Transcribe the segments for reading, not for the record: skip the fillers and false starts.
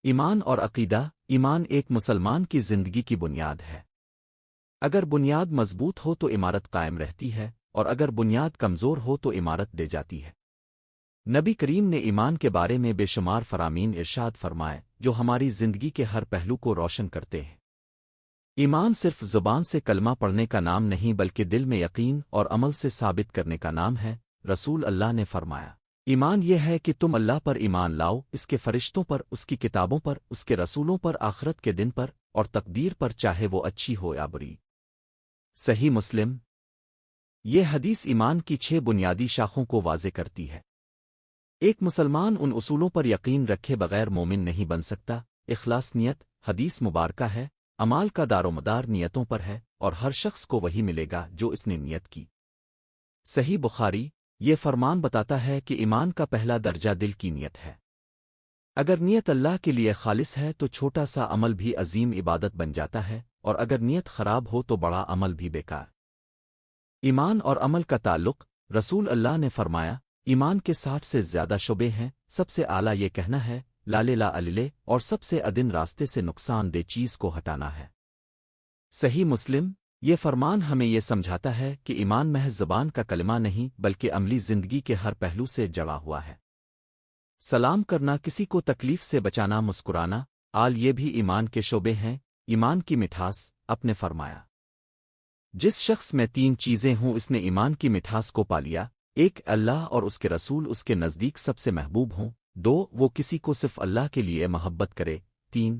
ایمان اور عقیدہ۔ ایمان ایک مسلمان کی زندگی کی بنیاد ہے۔ اگر بنیاد مضبوط ہو تو عمارت قائم رہتی ہے، اور اگر بنیاد کمزور ہو تو عمارت ڈے جاتی ہے۔ نبی کریم نے ایمان کے بارے میں بے شمار فرامین ارشاد فرمائے جو ہماری زندگی کے ہر پہلو کو روشن کرتے ہیں۔ ایمان صرف زبان سے کلمہ پڑھنے کا نام نہیں بلکہ دل میں یقین اور عمل سے ثابت کرنے کا نام ہے۔ رسول اللہ نے فرمایا، ایمان یہ ہے کہ تم اللہ پر ایمان لاؤ، اس کے فرشتوں پر، اس کی کتابوں پر، اس کے رسولوں پر، آخرت کے دن پر، اور تقدیر پر، چاہے وہ اچھی ہو یا بری۔ صحیح مسلم۔ یہ حدیث ایمان کی 6 بنیادی شاخوں کو واضح کرتی ہے۔ ایک مسلمان ان اصولوں پر یقین رکھے بغیر مومن نہیں بن سکتا۔ اخلاص نیت۔ حدیث مبارکہ ہے، اعمال کا دار و مدار نیتوں پر ہے، اور ہر شخص کو وہی ملے گا جو اس نے نیت کی۔ صحیح بخاری۔ یہ فرمان بتاتا ہے کہ ایمان کا پہلا درجہ دل کی نیت ہے۔ اگر نیت اللہ کے لیے خالص ہے تو چھوٹا سا عمل بھی عظیم عبادت بن جاتا ہے، اور اگر نیت خراب ہو تو بڑا عمل بھی بیکار۔ ایمان اور عمل کا تعلق۔ رسول اللہ نے فرمایا، ایمان کے 60 سے زیادہ شعبے ہیں، سب سے اعلیٰ یہ کہنا ہے لا الہ الا اللہ، اور سب سے ادن راستے سے نقصان دہ چیز کو ہٹانا ہے۔ صحیح مسلم۔ یہ فرمان ہمیں یہ سمجھاتا ہے کہ ایمان محض زبان کا کلمہ نہیں بلکہ عملی زندگی کے ہر پہلو سے جڑا ہوا ہے۔ سلام کرنا، کسی کو تکلیف سے بچانا، مسکرانا، یہ بھی ایمان کے شعبے ہیں۔ ایمان کی مٹھاس۔ اپنے فرمایا، جس شخص میں 3 چیزیں ہوں اس نے ایمان کی مٹھاس کو پا لیا۔ 1 اللہ اور اس کے رسول اس کے نزدیک سب سے محبوب ہوں۔ 2 وہ کسی کو صرف اللہ کے لیے محبت کرے۔ 3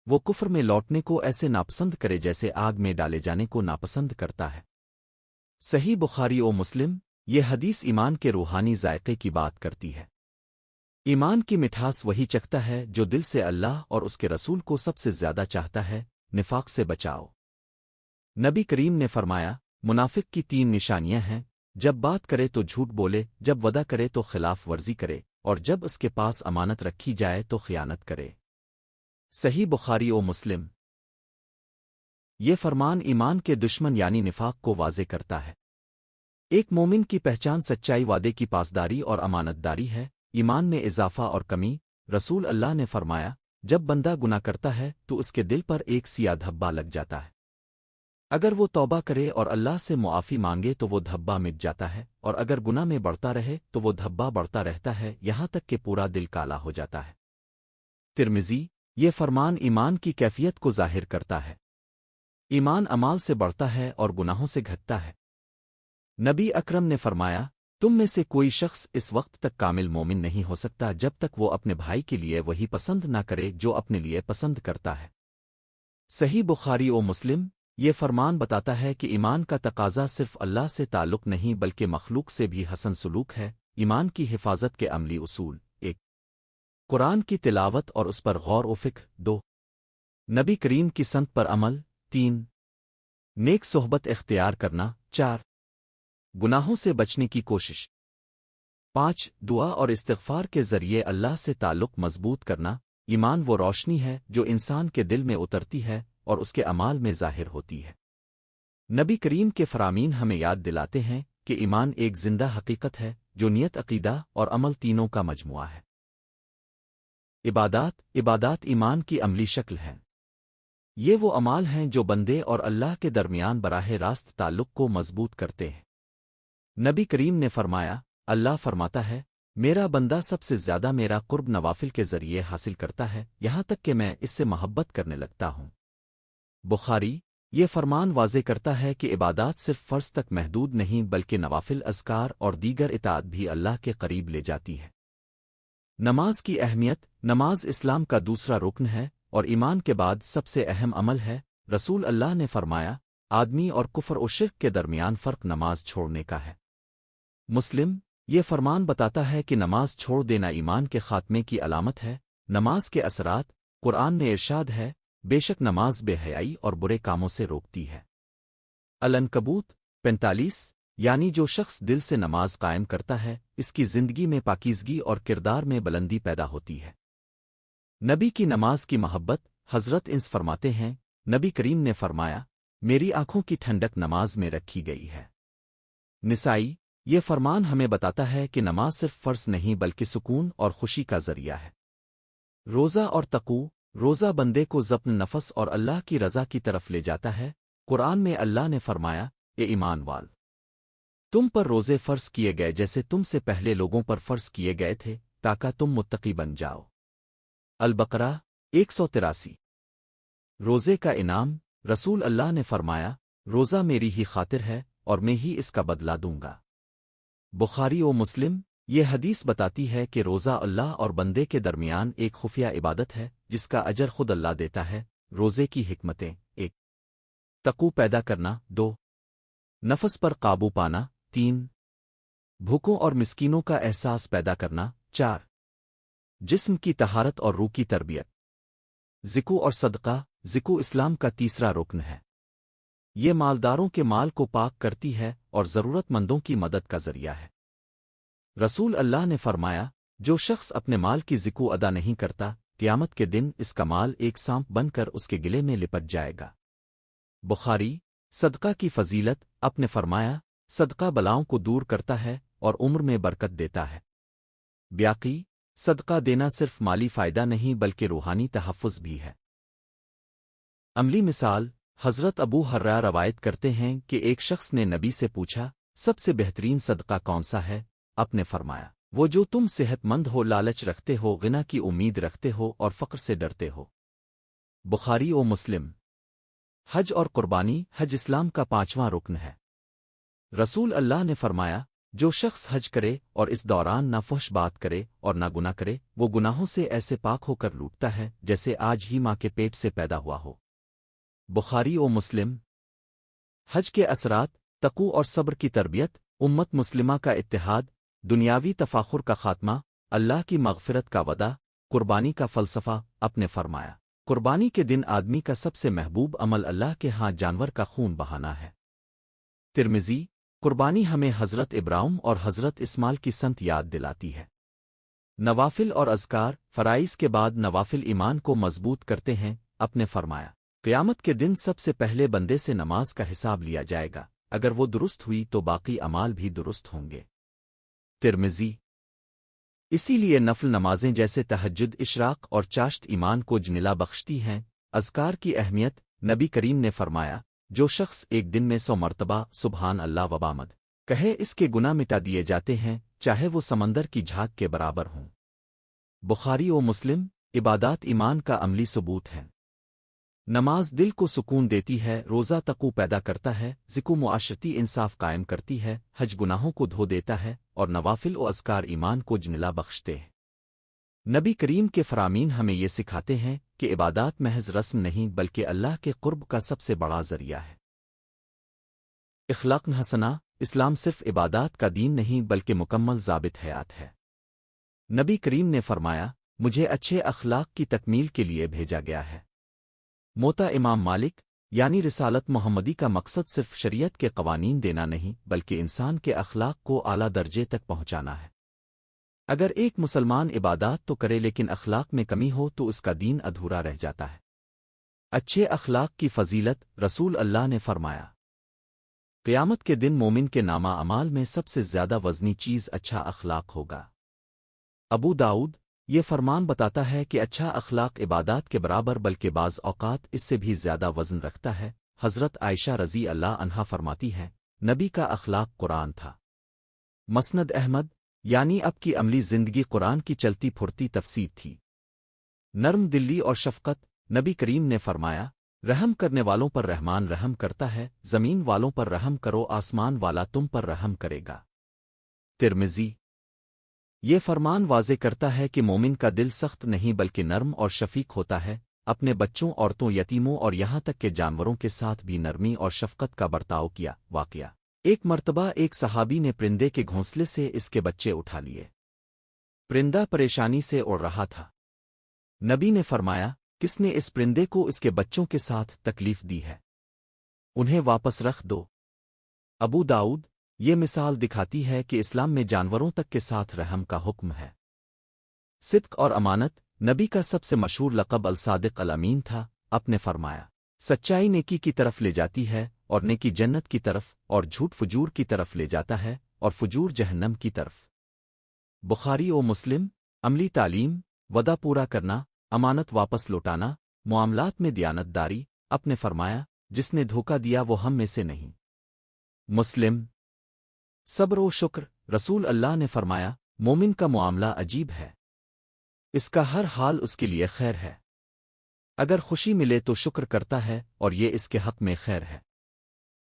وہ کفر میں لوٹنے کو ایسے ناپسند کرے جیسے آگ میں ڈالے جانے کو ناپسند کرتا ہے۔ صحیح بخاری و مسلم۔ یہ حدیث ایمان کے روحانی ذائقے کی بات کرتی ہے۔ ایمان کی مٹھاس وہی چکھتا ہے جو دل سے اللہ اور اس کے رسول کو سب سے زیادہ چاہتا ہے۔ نفاق سے بچاؤ۔ نبی کریم نے فرمایا، منافق کی 3 نشانیاں ہیں، جب بات کرے تو جھوٹ بولے، جب وعدہ کرے تو خلاف ورزی کرے، اور جب اس کے پاس امانت رکھی جائے تو خیانت کرے۔ صحیح بخاری و مسلم۔ یہ فرمان ایمان کے دشمن یعنی نفاق کو واضح کرتا ہے۔ ایک مومن کی پہچان سچائی، وعدے کی پاسداری اور امانت داری ہے۔ ایمان میں اضافہ اور کمی۔ رسول اللہ نے فرمایا، جب بندہ گناہ کرتا ہے تو اس کے دل پر ایک سیاہ دھبا لگ جاتا ہے۔ اگر وہ توبہ کرے اور اللہ سے معافی مانگے تو وہ دھبا مٹ جاتا ہے، اور اگر گناہ میں بڑھتا رہے تو وہ دھبا بڑھتا رہتا ہے یہاں تک کہ پورا دل کالا ہو جاتا ہے۔ ترمذی۔ یہ فرمان ایمان کی کیفیت کو ظاہر کرتا ہے۔ ایمان اعمال سے بڑھتا ہے اور گناہوں سے گھٹتا ہے۔ نبی اکرم نے فرمایا، تم میں سے کوئی شخص اس وقت تک کامل مومن نہیں ہو سکتا جب تک وہ اپنے بھائی کے لیے وہی پسند نہ کرے جو اپنے لیے پسند کرتا ہے۔ صحیح بخاری و مسلم۔ یہ فرمان بتاتا ہے کہ ایمان کا تقاضا صرف اللہ سے تعلق نہیں بلکہ مخلوق سے بھی حسن سلوک ہے۔ ایمان کی حفاظت کے عملی اصول۔ 1 قرآن کی تلاوت اور اس پر غور و فکر۔ 2 نبی کریم کی سنت پر عمل۔ 3 نیک صحبت اختیار کرنا۔ 4 گناہوں سے بچنے کی کوشش۔ 5 دعا اور استغفار کے ذریعے اللہ سے تعلق مضبوط کرنا۔ ایمان وہ روشنی ہے جو انسان کے دل میں اترتی ہے اور اس کے اعمال میں ظاہر ہوتی ہے۔ نبی کریم کے فرامین ہمیں یاد دلاتے ہیں کہ ایمان ایک زندہ حقیقت ہے جو نیت، عقیدہ اور عمل تینوں کا مجموعہ ہے۔ عبادات ایمان کی عملی شکل ہیں۔ یہ وہ اعمال ہیں جو بندے اور اللہ کے درمیان براہ راست تعلق کو مضبوط کرتے ہیں۔ نبی کریم نے فرمایا، اللہ فرماتا ہے، میرا بندہ سب سے زیادہ میرا قرب نوافل کے ذریعے حاصل کرتا ہے یہاں تک کہ میں اس سے محبت کرنے لگتا ہوں۔ بخاری۔ یہ فرمان واضح کرتا ہے کہ عبادات صرف فرض تک محدود نہیں بلکہ نوافل، اذکار اور دیگر اطاعت بھی اللہ کے قریب لے جاتی ہے۔ نماز کی اہمیت۔ نماز اسلام کا دوسرا رکن ہے اور ایمان کے بعد سب سے اہم عمل ہے۔ رسول اللہ نے فرمایا، آدمی اور کفر و شرک کے درمیان فرق نماز چھوڑنے کا ہے۔ مسلم۔ یہ فرمان بتاتا ہے کہ نماز چھوڑ دینا ایمان کے خاتمے کی علامت ہے۔ نماز کے اثرات۔ قرآن میں ارشاد ہے، بے شک نماز بے حیائی اور برے کاموں سے روکتی ہے۔ العنکبوت 45۔ یعنی جو شخص دل سے نماز قائم کرتا ہے اس کی زندگی میں پاکیزگی اور کردار میں بلندی پیدا ہوتی ہے۔ نبی کی نماز کی محبت۔ حضرت انس فرماتے ہیں، نبی کریم نے فرمایا، میری آنکھوں کی ٹھنڈک نماز میں رکھی گئی ہے۔ نسائی۔ یہ فرمان ہمیں بتاتا ہے کہ نماز صرف فرض نہیں بلکہ سکون اور خوشی کا ذریعہ ہے۔ روزہ اور تقو روزہ بندے کو ضبط نفس اور اللہ کی رضا کی طرف لے جاتا ہے۔ قرآن میں اللہ نے فرمایا، اے ایمان وال، تم پر روزے فرض کیے گئے جیسے تم سے پہلے لوگوں پر فرض کیے گئے تھے تاکہ تم متقی بن جاؤ۔ البقرہ 183۔ روزے کا انعام رسول اللہ نے فرمایا، روزہ میری ہی خاطر ہے اور میں ہی اس کا بدلہ دوں گا۔ بخاری و مسلم۔ یہ حدیث بتاتی ہے کہ روزہ اللہ اور بندے کے درمیان ایک خفیہ عبادت ہے جس کا اجر خود اللہ دیتا ہے۔ روزے کی حکمتیں: 1 تقو پیدا کرنا، 2 نفس پر قابو پانا، 3 بھوکوں اور مسکینوں کا احساس پیدا کرنا، 4 جسم کی طہارت اور روح کی تربیت۔ ذکو اور صدقہ ذکو اسلام کا تیسرا رکن ہے۔ یہ مالداروں کے مال کو پاک کرتی ہے اور ضرورت مندوں کی مدد کا ذریعہ ہے۔ رسول اللہ نے فرمایا، جو شخص اپنے مال کی ذکو ادا نہیں کرتا، قیامت کے دن اس کا مال ایک سانپ بن کر اس کے گلے میں لپٹ جائے گا۔ بخاری۔ صدقہ کی فضیلت آپ نے فرمایا، صدقہ بلاؤں کو دور کرتا ہے اور عمر میں برکت دیتا ہے۔ بیاقی، صدقہ دینا صرف مالی فائدہ نہیں بلکہ روحانی تحفظ بھی ہے۔ عملی مثال: حضرت ابو ہریرہ روایت کرتے ہیں کہ ایک شخص نے نبی سے پوچھا، سب سے بہترین صدقہ کون سا ہے؟ آپ نے فرمایا، وہ جو تم صحت مند ہو، لالچ رکھتے ہو، غنا کی امید رکھتے ہو اور فقر سے ڈرتے ہو۔ بخاری و مسلم۔ حج اور قربانی حج اسلام کا 5واں رکن ہے۔ رسول اللہ نے فرمایا، جو شخص حج کرے اور اس دوران نہ فحش بات کرے اور نہ گناہ کرے، وہ گناہوں سے ایسے پاک ہو کر لوٹتا ہے جیسے آج ہی ماں کے پیٹ سے پیدا ہوا ہو۔ بخاری و مسلم۔ حج کے اثرات: تقو اور صبر کی تربیت، امت مسلمہ کا اتحاد، دنیاوی تفاخر کا خاتمہ، اللہ کی مغفرت کا وعدہ۔ قربانی کا فلسفہ: آپ نے فرمایا، قربانی کے دن آدمی کا سب سے محبوب عمل اللہ کے ہاں جانور کا خون بہانا ہے۔ ترمذی۔ قربانی ہمیں حضرت ابراہیم اور حضرت اسماعیل کی سنت یاد دلاتی ہے۔ نوافل اور اذکار فرائض کے بعد نوافل ایمان کو مضبوط کرتے ہیں۔ آپ نے فرمایا، قیامت کے دن سب سے پہلے بندے سے نماز کا حساب لیا جائے گا، اگر وہ درست ہوئی تو باقی اعمال بھی درست ہوں گے۔ ترمذی۔ اسی لیے نفل نمازیں جیسے تہجد، اشراق اور چاشت ایمان کو جنلا بخشتی ہیں۔ اذکار کی اہمیت: نبی کریم نے فرمایا، جو شخص ایک دن میں 100 مرتبہ سبحان اللہ و بحمدہ کہے، اس کے گناہ مٹا دیے جاتے ہیں، چاہے وہ سمندر کی جھاگ کے برابر ہوں۔ بخاری و مسلم۔ عبادات ایمان کا عملی ثبوت ہے۔ نماز دل کو سکون دیتی ہے، روزہ تقو پیدا کرتا ہے، ذکو معاشرتی انصاف قائم کرتی ہے، حج گناہوں کو دھو دیتا ہے اور نوافل و اذکار ایمان کو جنلا بخشتے ہیں۔ نبی کریم کے فرامین ہمیں یہ سکھاتے ہیں کہ عبادات محض رسم نہیں بلکہ اللہ کے قرب کا سب سے بڑا ذریعہ ہے۔ اخلاق حسنہ: اسلام صرف عبادات کا دین نہیں بلکہ مکمل ضابط حیات ہے۔ نبی کریم نے فرمایا، مجھے اچھے اخلاق کی تکمیل کے لیے بھیجا گیا ہے۔ موتا امام مالک۔ یعنی رسالت محمدی کا مقصد صرف شریعت کے قوانین دینا نہیں بلکہ انسان کے اخلاق کو اعلیٰ درجے تک پہنچانا ہے۔ اگر ایک مسلمان عبادات تو کرے لیکن اخلاق میں کمی ہو تو اس کا دین ادھورا رہ جاتا ہے۔ اچھے اخلاق کی فضیلت: رسول اللہ نے فرمایا، قیامت کے دن مومن کے نامہ اعمال میں سب سے زیادہ وزنی چیز اچھا اخلاق ہوگا۔ ابو داؤد۔ یہ فرمان بتاتا ہے کہ اچھا اخلاق عبادات کے برابر بلکہ بعض اوقات اس سے بھی زیادہ وزن رکھتا ہے۔ حضرت عائشہ رضی اللہ عنہا فرماتی ہیں، نبی کا اخلاق قرآن تھا۔ مسند احمد۔ یعنی اب کی عملی زندگی قرآن کی چلتی پھرتی تفسیر تھی۔ نرم دلی اور شفقت: نبی کریم نے فرمایا، رحم کرنے والوں پر رحمان رحم کرتا ہے، زمین والوں پر رحم کرو، آسمان والا تم پر رحم کرے گا۔ ترمذی۔ یہ فرمان واضح کرتا ہے کہ مومن کا دل سخت نہیں بلکہ نرم اور شفیق ہوتا ہے، اپنے بچوں، عورتوں، یتیموں اور یہاں تک کہ جانوروں کے ساتھ بھی نرمی اور شفقت کا برتاؤ کیا۔ واقعہ: ایک مرتبہ ایک صحابی نے پرندے کے گھونسلے سے اس کے بچے اٹھا لیے۔ پرندہ پریشانی سے اڑ رہا تھا۔ نبی نے فرمایا، کس نے اس پرندے کو اس کے بچوں کے ساتھ تکلیف دی ہے؟ انہیں واپس رکھ دو۔ ابو داؤد۔ یہ مثال دکھاتی ہے کہ اسلام میں جانوروں تک کے ساتھ رحم کا حکم ہے۔ صدق اور امانت: نبی کا سب سے مشہور لقب الصادق الامین تھا۔ آپ نے فرمایا، سچائی نیکی کی طرف لے جاتی ہے اور نیکی جنت کی طرف، اور جھوٹ فجور کی طرف لے جاتا ہے اور فجور جہنم کی طرف۔ بخاری و مسلم۔ عملی تعلیم: وعدہ پورا کرنا: امانت واپس لوٹانا، معاملات میں دیانتداری، اپنے فرمایا جس نے دھوکہ دیا وہ ہم میں سے نہیں۔ مسلم۔ صبر و شکر، رسول اللہ نے فرمایا مومن کا معاملہ عجیب ہے، اس کا ہر حال اس کے لیے خیر ہے۔ اگر خوشی ملے تو شکر کرتا ہے اور یہ اس کے حق میں خیر ہے،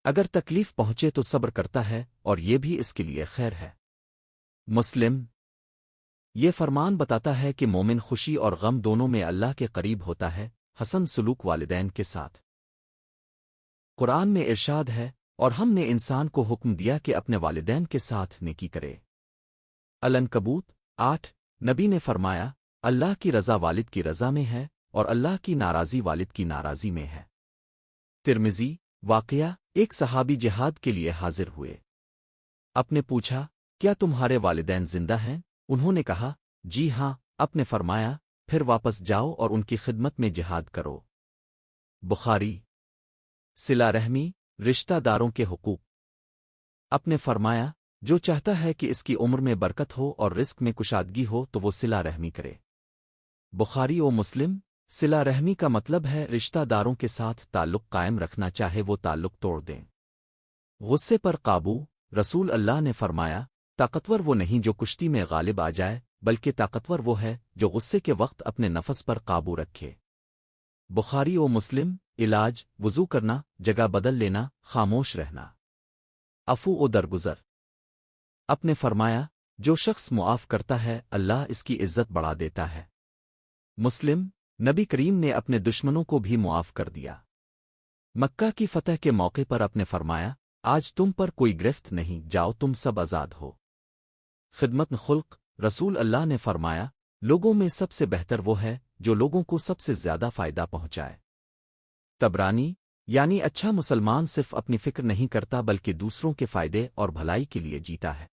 اگر تکلیف پہنچے تو صبر کرتا ہے اور یہ بھی اس کے لیے خیر ہے۔ مسلم۔ یہ فرمان بتاتا ہے کہ مومن خوشی اور غم دونوں میں اللہ کے قریب ہوتا ہے، حسن سلوک والدین کے ساتھ۔ قرآن میں ارشاد ہے اور ہم نے انسان کو حکم دیا کہ اپنے والدین کے ساتھ نیکی کرے۔ العنکبوت 8۔ نبی نے فرمایا اللہ کی رضا والد کی رضا میں ہے اور اللہ کی ناراضی والد کی ناراضی میں ہے۔ ترمذی۔ واقعہ، ایک صحابی جہاد کے لیے حاضر ہوئے۔ آپ نے پوچھا کیا تمہارے والدین زندہ ہیں؟ انہوں نے کہا جی ہاں۔ آپ نے فرمایا پھر واپس جاؤ اور ان کی خدمت میں جہاد کرو۔ بخاری۔ صلہ رحمی، رشتہ داروں کے حقوق۔ آپ نے فرمایا جو چاہتا ہے کہ اس کی عمر میں برکت ہو اور رزق میں کشادگی ہو تو وہ صلہ رحمی کرے۔ بخاری و مسلم۔ صلہ رحمی کا مطلب ہے رشتہ داروں کے ساتھ تعلق قائم رکھنا چاہے وہ تعلق توڑ دیں۔ غصے پر قابو، رسول اللہ نے فرمایا طاقتور وہ نہیں جو کشتی میں غالب آ جائے بلکہ طاقتور وہ ہے جو غصے کے وقت اپنے نفس پر قابو رکھے۔ بخاری و مسلم۔ علاج، وضو کرنا، جگہ بدل لینا، خاموش رہنا، عفو و درگزر۔ آپ نے فرمایا جو شخص معاف کرتا ہے اللہ اس کی عزت بڑھا دیتا ہے۔ مسلم۔ نبی کریم نے اپنے دشمنوں کو بھی معاف کر دیا۔ مکہ کی فتح کے موقع پر آپ نے فرمایا آج تم پر کوئی گرفت نہیں، جاؤ تم سب آزاد ہو۔ خدمت خلق، رسول اللہ نے فرمایا لوگوں میں سب سے بہتر وہ ہے جو لوگوں کو سب سے زیادہ فائدہ پہنچائے۔ تبرانی۔ یعنی اچھا مسلمان صرف اپنی فکر نہیں کرتا بلکہ دوسروں کے فائدے اور بھلائی کے لیے جیتا ہے۔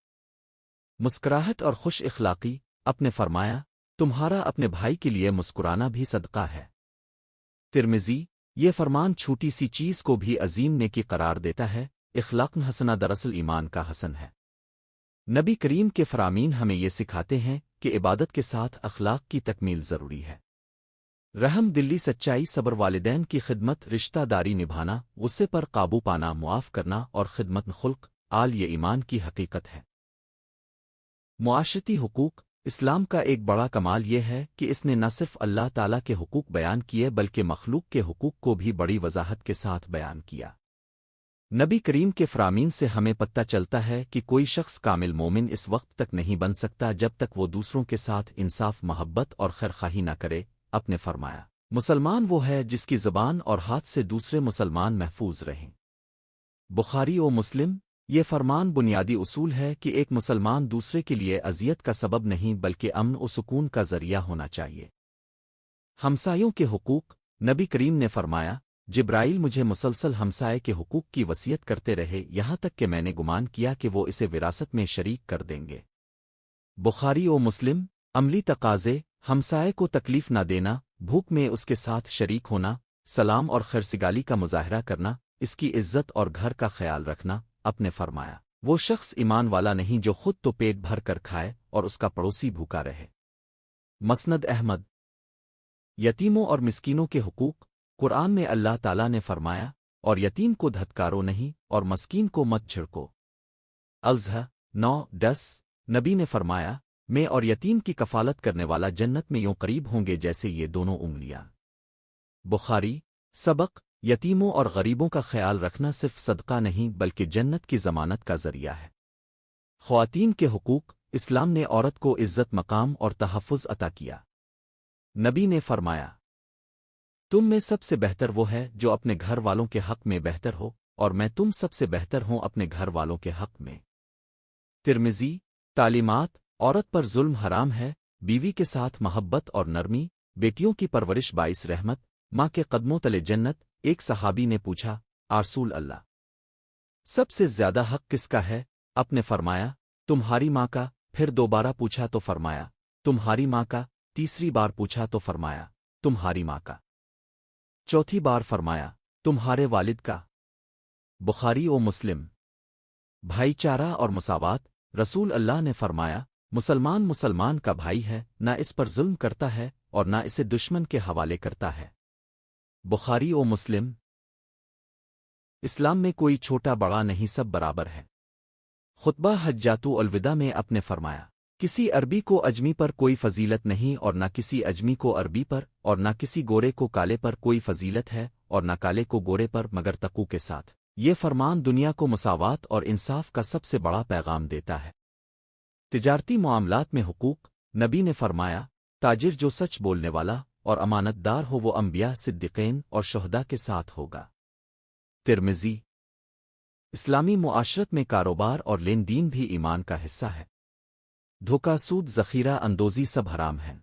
مسکراہٹ اور خوش اخلاقی، آپ نے فرمایا تمہارا اپنے بھائی کے لیے مسکرانا بھی صدقہ ہے۔ ترمذی۔ یہ فرمان چھوٹی سی چیز کو بھی عظیم نیکی قرار دیتا ہے۔ اخلاق حسنہ دراصل ایمان کا حسن ہے۔ نبی کریم کے فرامین ہمیں یہ سکھاتے ہیں کہ عبادت کے ساتھ اخلاق کی تکمیل ضروری ہے۔ رحم دلی، سچائی، صبر، والدین کی خدمت، رشتہ داری نبھانا، غصے پر قابو پانا، معاف کرنا اور خدمت خلق آل یہ ایمان کی حقیقت ہے۔ معاشرتی حقوق۔ اسلام کا ایک بڑا کمال یہ ہے کہ اس نے نہ صرف اللہ تعالیٰ کے حقوق بیان کیے بلکہ مخلوق کے حقوق کو بھی بڑی وضاحت کے ساتھ بیان کیا۔ نبی کریم کے فرامین سے ہمیں پتہ چلتا ہے کہ کوئی شخص کامل مومن اس وقت تک نہیں بن سکتا جب تک وہ دوسروں کے ساتھ انصاف، محبت اور خیرخواہی نہ کرے۔ آپ نے فرمایا مسلمان وہ ہے جس کی زبان اور ہاتھ سے دوسرے مسلمان محفوظ رہیں۔ بخاری و مسلم۔ یہ فرمان بنیادی اصول ہے کہ ایک مسلمان دوسرے کے لیے اذیت کا سبب نہیں بلکہ امن و سکون کا ذریعہ ہونا چاہیے۔ ہمسایوں کے حقوق۔ نبی کریم نے فرمایا جبرائیل مجھے مسلسل ہمسائے کے حقوق کی وصیت کرتے رہے یہاں تک کہ میں نے گمان کیا کہ وہ اسے وراثت میں شریک کر دیں گے۔ بخاری و مسلم۔ عملی تقاضے۔ ہمسائے کو تکلیف نہ دینا، بھوک میں اس کے ساتھ شریک ہونا، سلام اور خیرسگالی کا مظاہرہ کرنا، اس کی عزت اور گھر کا خیال رکھنا۔ آپ نے فرمایا وہ شخص ایمان والا نہیں جو خود تو پیٹ بھر کر کھائے اور اس کا پڑوسی بھوکا رہے۔ مسند احمد۔ یتیموں اور مسکینوں کے حقوق۔ قرآن میں اللہ تعالیٰ نے فرمایا اور یتیم کو دھتکارو نہیں اور مسکین کو مت جھڑکو۔ الزہ 9:10۔ نبی نے فرمایا میں اور یتیم کی کفالت کرنے والا جنت میں یوں قریب ہوں گے جیسے یہ دونوں انگلیاں۔ بخاری۔ سبق۔ یتیموں اور غریبوں کا خیال رکھنا صرف صدقہ نہیں بلکہ جنت کی ضمانت کا ذریعہ ہے۔ خواتین کے حقوق۔ اسلام نے عورت کو عزت، مقام اور تحفظ عطا کیا۔ نبی نے فرمایا تم میں سب سے بہتر وہ ہے جو اپنے گھر والوں کے حق میں بہتر ہو اور میں تم سب سے بہتر ہوں اپنے گھر والوں کے حق میں۔ ترمذی۔ تعلیمات۔ عورت پر ظلم حرام ہے، بیوی کے ساتھ محبت اور نرمی، بیٹیوں کی پرورش باعث رحمت، ماں کے قدموں تلے جنت۔ ایک صحابی نے پوچھا رسول اللہ سب سے زیادہ حق کس کا ہے؟ آپ نے فرمایا تمہاری ماں کا۔ پھر دوبارہ پوچھا تو فرمایا تمہاری ماں کا۔ تیسری بار پوچھا تو فرمایا تمہاری ماں کا۔ چوتھی بار فرمایا تمہارے والد کا۔ بخاری و مسلم۔ بھائی چارہ اور مساوات۔ رسول اللہ نے فرمایا مسلمان مسلمان کا بھائی ہے، نہ اس پر ظلم کرتا ہے اور نہ اسے دشمن کے حوالے کرتا ہے۔ بخاری و مسلم۔ اسلام میں کوئی چھوٹا بڑا نہیں، سب برابر ہے۔ خطبہ حجۃ الوداع میں آپ نے فرمایا، کسی عربی کو اجمی پر کوئی فضیلت نہیں، اور نہ کسی اجمی کو عربی پر، اور نہ کسی گورے کو کالے پر کوئی فضیلت ہے، اور نہ کالے کو گورے پر مگر تقوی کے ساتھ۔ یہ فرمان دنیا کو مساوات اور انصاف کا سب سے بڑا پیغام دیتا ہے۔ تجارتی معاملات میں حقوق۔ نبی نے فرمایا، تاجر جو سچ بولنے والا اور امانت دار ہو وہ انبیاء، صدیقین اور شہداء کے ساتھ ہوگا۔ ترمذی۔ اسلامی معاشرت میں کاروبار اور لین دین بھی ایمان کا حصہ ہے۔ دھوکہ، سود، ذخیرہ اندوزی سب حرام ہیں۔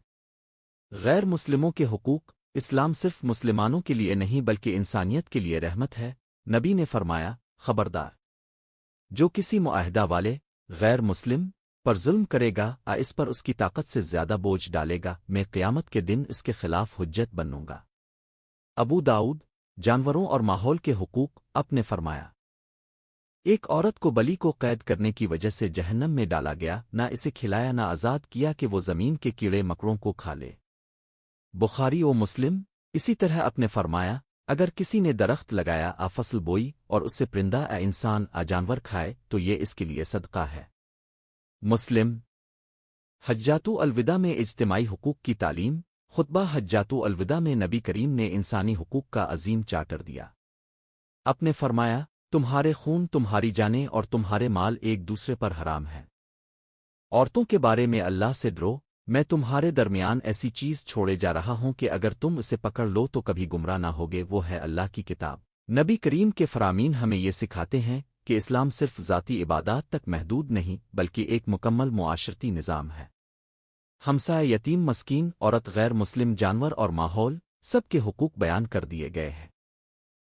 غیر مسلموں کے حقوق۔ اسلام صرف مسلمانوں کے لیے نہیں بلکہ انسانیت کے لیے رحمت ہے۔ نبی نے فرمایا، خبردار، جو کسی معاہدہ والے غیر مسلم پر ظلم کرے گا اس پر اس کی طاقت سے زیادہ بوجھ ڈالے گا، میں قیامت کے دن اس کے خلاف حجت بنوں گا۔ ابو داؤد۔ جانوروں اور ماحول کے حقوق۔ آپ نے فرمایا، ایک عورت کو بلی کو قید کرنے کی وجہ سے جہنم میں ڈالا گیا، نہ اسے کھلایا نہ آزاد کیا کہ وہ زمین کے کیڑے مکڑوں کو کھا لے۔ بخاری و مسلم۔ اسی طرح آپ نے فرمایا، اگر کسی نے درخت لگایا فصل بوئی اور اس سے پرندہ انسان جانور کھائے تو یہ اس کے لیے صدقہ ہے۔ مسلم۔ حجۃ الوداع میں اجتماعی حقوق کی تعلیم۔ خطبہ حجۃ الوداع میں نبی کریم نے انسانی حقوق کا عظیم چارٹر دیا۔ آپ نے فرمایا، تمہارے خون، تمہاری جانیں اور تمہارے مال ایک دوسرے پر حرام ہیں۔ عورتوں کے بارے میں اللہ سے ڈرو، میں تمہارے درمیان ایسی چیز چھوڑے جا رہا ہوں کہ اگر تم اسے پکڑ لو تو کبھی گمراہ نہ ہوگے، وہ ہے اللہ کی کتاب۔ نبی کریم کے فرامین ہمیں یہ سکھاتے ہیں کہ اسلام صرف ذاتی عبادات تک محدود نہیں بلکہ ایک مکمل معاشرتی نظام ہے۔ ہمسائے، یتیم، مسکین، عورت، غیر مسلم، جانور اور ماحول، سب کے حقوق بیان کر دیے گئے ہیں۔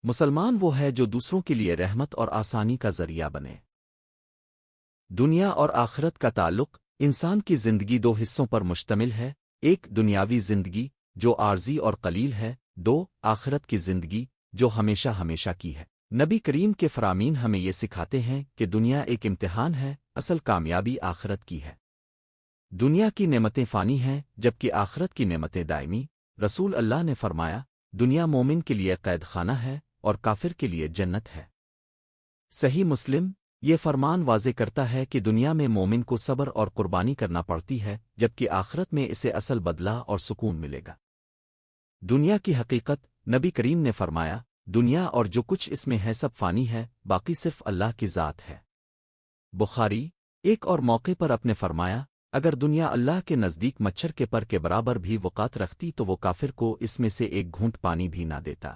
مسلمان وہ ہے جو دوسروں کے لیے رحمت اور آسانی کا ذریعہ بنے۔ دنیا اور آخرت کا تعلق۔ انسان کی زندگی دو حصوں پر مشتمل ہے، ایک دنیاوی زندگی جو عارضی اور قلیل ہے، دو آخرت کی زندگی جو ہمیشہ ہمیشہ کی ہے۔ نبی کریم کے فرامین ہمیں یہ سکھاتے ہیں کہ دنیا ایک امتحان ہے، اصل کامیابی آخرت کی ہے۔ دنیا کی نعمتیں فانی ہیں جبکہ آخرت کی نعمتیں دائمی۔ رسول اللہ نے فرمایا، دنیا مومن کے لیے قید خانہ ہے اور کافر کے لیے جنت ہے۔ صحیح مسلم۔ یہ فرمان واضح کرتا ہے کہ دنیا میں مومن کو صبر اور قربانی کرنا پڑتی ہے جبکہ آخرت میں اسے اصل بدلہ اور سکون ملے گا۔ دنیا کی حقیقت۔ نبی کریم نے فرمایا، دنیا اور جو کچھ اس میں ہے سب فانی ہے، باقی صرف اللہ کی ذات ہے۔ بخاری۔ ایک اور موقع پر اپنے فرمایا، اگر دنیا اللہ کے نزدیک مچھر کے پر کے برابر بھی وقات رکھتی تو وہ کافر کو اس میں سے ایک گھونٹ پانی بھی نہ دیتا۔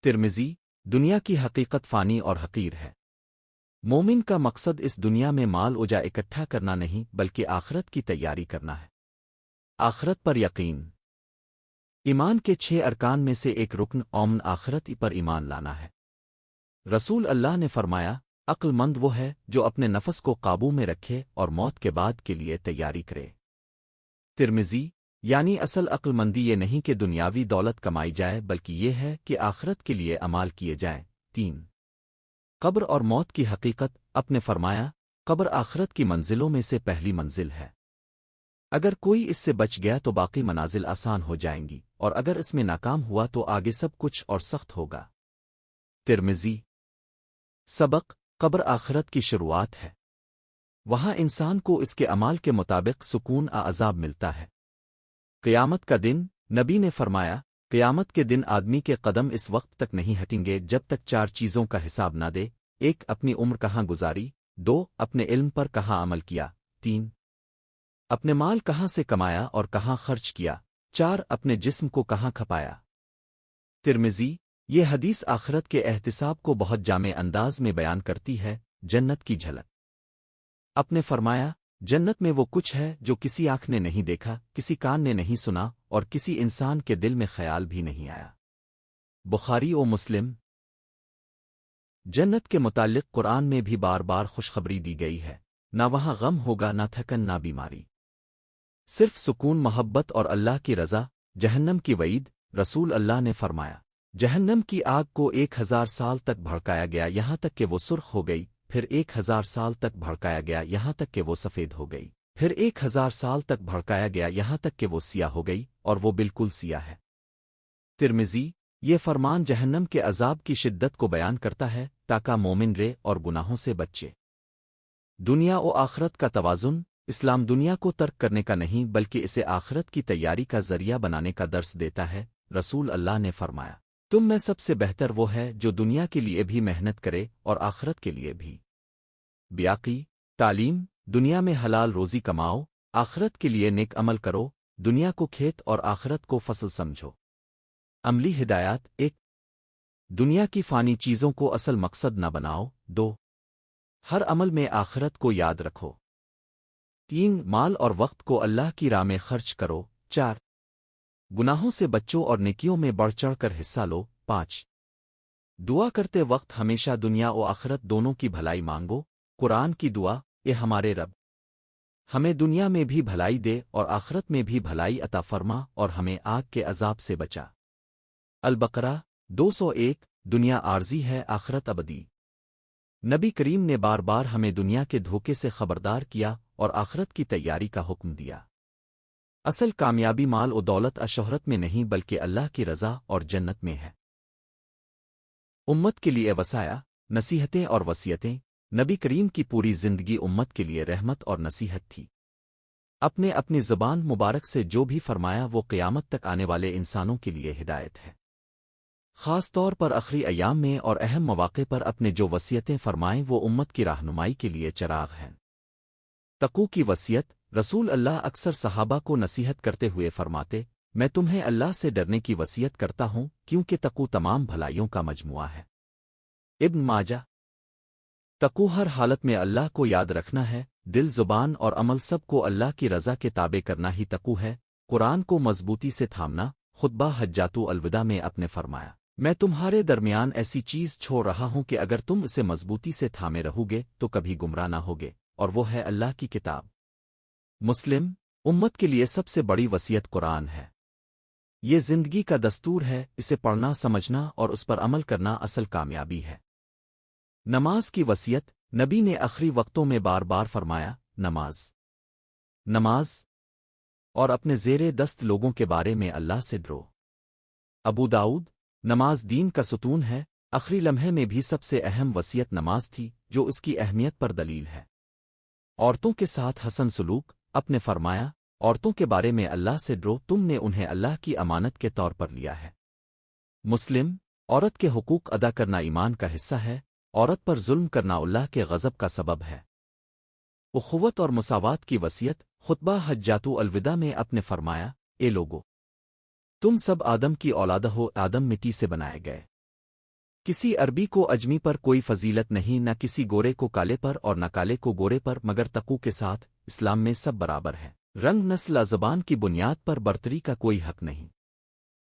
ترمذی۔ دنیا کی حقیقت فانی اور حقیر ہے۔ مومن کا مقصد اس دنیا میں مال اجا اکٹھا کرنا نہیں بلکہ آخرت کی تیاری کرنا ہے۔ آخرت پر یقین۔ ایمان کے 6 ارکان میں سے ایک رکن اومن آخرت پر ایمان لانا ہے۔ رسول اللہ نے فرمایا، عقل مند وہ ہے جو اپنے نفس کو قابو میں رکھے اور موت کے بعد کے لیے تیاری کرے۔ ترمذی۔ یعنی اصل عقل مندی یہ نہیں کہ دنیاوی دولت کمائی جائے بلکہ یہ ہے کہ آخرت کے لیے عمال کیے جائیں۔ 3۔ قبر اور موت کی حقیقت۔ اپنے فرمایا، قبر آخرت کی منزلوں میں سے پہلی منزل ہے۔ اگر کوئی اس سے بچ گیا تو باقی منازل آسان ہو جائیں گی، اور اگر اس میں ناکام ہوا تو آگے سب کچھ اور سخت ہوگا۔ ترمذی۔ سبق۔ قبر آخرت کی شروعات ہے۔ وہاں انسان کو اس کے اعمال کے مطابق سکون عذاب ملتا ہے۔ قیامت کا دن۔ نبی نے فرمایا، قیامت کے دن آدمی کے قدم اس وقت تک نہیں ہٹیں گے جب تک 4 چیزوں کا حساب نہ دے۔ 1۔ اپنی عمر کہاں گزاری۔ 2۔ اپنے علم پر کہاں عمل کیا۔ 3۔ اپنے مال کہاں سے کمایا اور کہاں خرچ کیا۔ 4۔ اپنے جسم کو کہاں کھپایا۔ ترمذی۔ یہ حدیث آخرت کے احتساب کو بہت جامع انداز میں بیان کرتی ہے۔ جنت کی جھلک۔ اپنے فرمایا، جنت میں وہ کچھ ہے جو کسی آنکھ نے نہیں دیکھا، کسی کان نے نہیں سنا اور کسی انسان کے دل میں خیال بھی نہیں آیا۔ بخاری و مسلم۔ جنت کے متعلق قرآن میں بھی بار بار خوشخبری دی گئی ہے، نہ وہاں غم ہوگا، نہ تھکن، نہ بیماری، صرف سکون، محبت اور اللہ کی رضا۔ جہنم کی وعید۔ رسول اللہ نے فرمایا، جہنم کی آگ کو 1000 سال تک بھڑکایا گیا یہاں تک کہ وہ سرخ ہو گئی، پھر 1000 سال تک بھڑکایا گیا یہاں تک کہ وہ سفید ہو گئی، پھر 1000 سال تک بھڑکایا گیا یہاں تک کہ وہ سیاہ ہو گئی اور وہ بالکل سیاہ ہے۔ ترمذی، یہ فرمان جہنم کے عذاب کی شدت کو بیان کرتا ہے تاکہ مومن رے اور گناہوں سے بچے۔ دنیا و آخرت کا توازن، اسلام دنیا کو ترک کرنے کا نہیں بلکہ اسے آخرت کی تیاری کا ذریعہ بنانے کا درس دیتا ہے۔ رسول اللہ نے فرمایا، تم میں سب سے بہتر وہ ہے جو دنیا کے لیے بھی محنت کرے اور آخرت کے لیے بھی۔ بیاقی تعلیم، دنیا میں حلال روزی کماؤ، آخرت کے لیے نیک عمل کرو، دنیا کو کھیت اور آخرت کو فصل سمجھو۔ عملی ہدایات: 1، دنیا کی فانی چیزوں کو اصل مقصد نہ بناؤ۔ 2، ہر عمل میں آخرت کو یاد رکھو۔ 3، مال اور وقت کو اللہ کی راہ میں خرچ کرو۔ 4، گناہوں سے بچو اور نیکیوں میں بڑھ چڑھ کر حصہ لو۔ 5، دعا کرتے وقت ہمیشہ دنیا و آخرت دونوں کی بھلائی مانگو۔ قرآن کی دعا: اے ہمارے رب، ہمیں دنیا میں بھی بھلائی دے اور آخرت میں بھی بھلائی عطا فرما اور ہمیں آگ کے عذاب سے بچا۔ البقرہ 201۔ دنیا عارضی ہے، آخرت ابدی۔ نبی کریم نے بار بار ہمیں دنیا کے دھوکے سے خبردار کیا اور آخرت کی تیاری کا حکم دیا۔ اصل کامیابی مال و دولت شہرت میں نہیں بلکہ اللہ کی رضا اور جنت میں ہے۔ امت کے لیے وصایا، نصیحتیں اور وصیتیں۔ نبی کریم کی پوری زندگی امت کے لیے رحمت اور نصیحت تھی۔ اپنی زبان مبارک سے جو بھی فرمایا وہ قیامت تک آنے والے انسانوں کے لیے ہدایت ہے۔ خاص طور پر آخری ایام میں اور اہم مواقع پر اپنے جو وصیتیں فرمائیں وہ امت کی رہنمائی کے لیے چراغ ہیں۔ تقوی کی وصیت: رسول اللہ اکثر صحابہ کو نصیحت کرتے ہوئے فرماتے، میں تمہیں اللہ سے ڈرنے کی وصیت کرتا ہوں کیونکہ تقوی تمام بھلائیوں کا مجموعہ ہے۔ ابن ماجہ۔ تقوی ہر حالت میں اللہ کو یاد رکھنا ہے، دل، زبان اور عمل سب کو اللہ کی رضا کے تابع کرنا ہی تقوی ہے۔ قرآن کو مضبوطی سے تھامنا۔ خطبہ حجۃ الوداع میں اپنے فرمایا، میں تمہارے درمیان ایسی چیز چھوڑ رہا ہوں کہ اگر تم اسے مضبوطی سے تھامے رہو گے تو کبھی گمراہ نہ ہوگے، اور وہ ہے اللہ کی کتاب۔ مسلم۔ امت کے لیے سب سے بڑی وصیت قرآن ہے۔ یہ زندگی کا دستور ہے، اسے پڑھنا، سمجھنا اور اس پر عمل کرنا اصل کامیابی ہے۔ نماز کی وصیت: نبی نے آخری وقتوں میں بار بار فرمایا، نماز اور اپنے زیر دست لوگوں کے بارے میں اللہ سے ڈرو۔ ابو داؤد۔ نماز دین کا ستون ہے، آخری لمحے میں بھی سب سے اہم وصیت نماز تھی جو اس کی اہمیت پر دلیل ہے۔ عورتوں کے ساتھ حسن سلوک: اپنے فرمایا، عورتوں کے بارے میں اللہ سے ڈرو، تم نے انہیں اللہ کی امانت کے طور پر لیا ہے۔ مسلم۔ عورت کے حقوق ادا کرنا ایمان کا حصہ ہے، عورت پر ظلم کرنا اللہ کے غضب کا سبب ہے۔ اخوت اور مساوات کی وصیت: خطبہ حجۃ الوداع میں اپنے فرمایا، اے لوگو، تم سب آدم کی اولاد ہو، آدم مٹی سے بنائے گئے۔ کسی عربی کو عجمی پر کوئی فضیلت نہیں، نہ کسی گورے کو کالے پر اور نہ کالے کو گورے پر، مگر تقوی کے ساتھ۔ اسلام میں سب برابر ہے، رنگ، نسل، زبان کی بنیاد پر برتری کا کوئی حق نہیں۔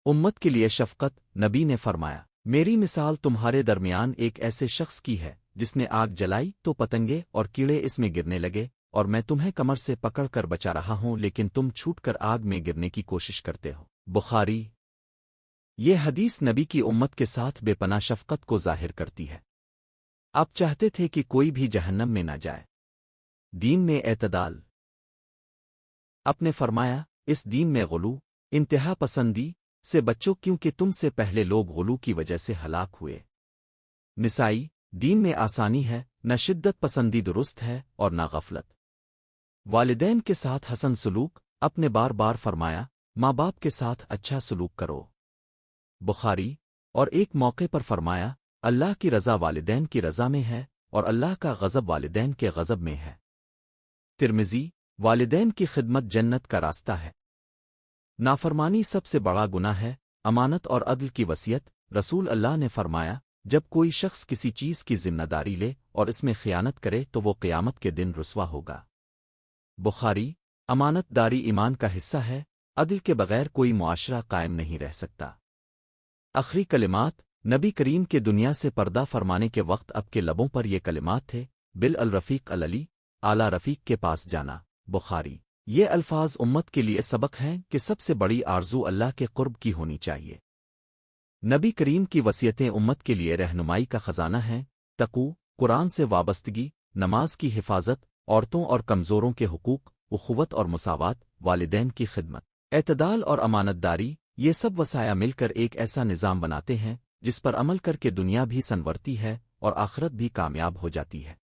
امت کے لیے شفقت: نبی نے فرمایا، میری مثال تمہارے درمیان ایک ایسے شخص کی ہے جس نے آگ جلائی تو پتنگے اور کیڑے اس میں گرنے لگے، اور میں تمہیں کمر سے پکڑ کر بچا رہا ہوں لیکن تم چھوٹ کر آگ میں گرنے کی کوشش کرتے ہو۔ بخاری۔ یہ حدیث نبی کی امت کے ساتھ بے پناہ شفقت کو ظاہر کرتی ہے۔ آپ چاہتے تھے کہ کوئی بھی جہنم میں نہ جائے۔ دین میں اعتدال: اپنے فرمایا، اس دین میں غلو، انتہا پسندی سے بچو کیونکہ تم سے پہلے لوگ غلو کی وجہ سے ہلاک ہوئے۔ نسائی۔ دین میں آسانی ہے، نہ شدت پسندی درست ہے اور نہ غفلت۔ والدین کے ساتھ حسن سلوک: اپنے بار بار فرمایا، ماں باپ کے ساتھ اچھا سلوک کرو۔ بخاری۔ اور ایک موقع پر فرمایا، اللہ کی رضا والدین کی رضا میں ہے اور اللہ کا غضب والدین کے غضب میں ہے۔ ترمذی۔ والدین کی خدمت جنت کا راستہ ہے۔ نافرمانی سب سے بڑا گناہ ہے۔ امانت اور عدل کی وصیت: رسول اللہ نے فرمایا، جب کوئی شخص کسی چیز کی ذمہ داری لے اور اس میں خیانت کرے تو وہ قیامت کے دن رسوا ہوگا۔ بخاری۔ امانت داری ایمان کا حصہ ہے، عدل کے بغیر کوئی معاشرہ قائم نہیں رہ سکتا۔ آخری کلمات: نبی کریم کے دنیا سے پردہ فرمانے کے وقت اب کے لبوں پر یہ کلمات تھے، الرفیق العلی، اعلیٰ رفیق کے پاس جانا۔ بخاری۔ یہ الفاظ امت کے لیے سبق ہیں کہ سب سے بڑی آرزو اللہ کے قرب کی ہونی چاہیے۔ نبی کریم کی وصیتیں امت کے لیے رہنمائی کا خزانہ ہیں۔ تقوی، قرآن سے وابستگی، نماز کی حفاظت، عورتوں اور کمزوروں کے حقوق، اخوت اور مساوات، والدین کی خدمت، اعتدال اور امانت داری، یہ سب وسائل مل کر ایک ایسا نظام بناتے ہیں جس پر عمل کر کے دنیا بھی سنورتی ہے اور آخرت بھی کامیاب ہو جاتی ہے۔